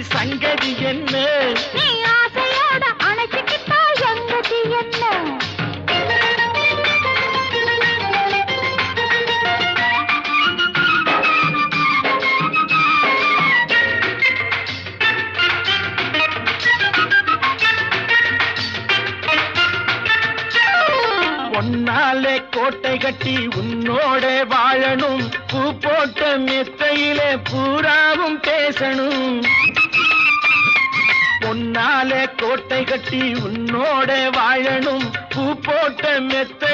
சங்கதி என்ன? நீ ஆசையோட அணைச்சுக்கிட்டா எங்கதி என்ன? பொன்னாலே கோட்டை கட்டி உன்னோட வாழணும், பூ போட்ட மெத்தையிலே பூராவும் பேசணும். பொன்னாலே கோட்டை கட்டி உன்னோட வாழணும், பூ போட்ட மெத்தையில்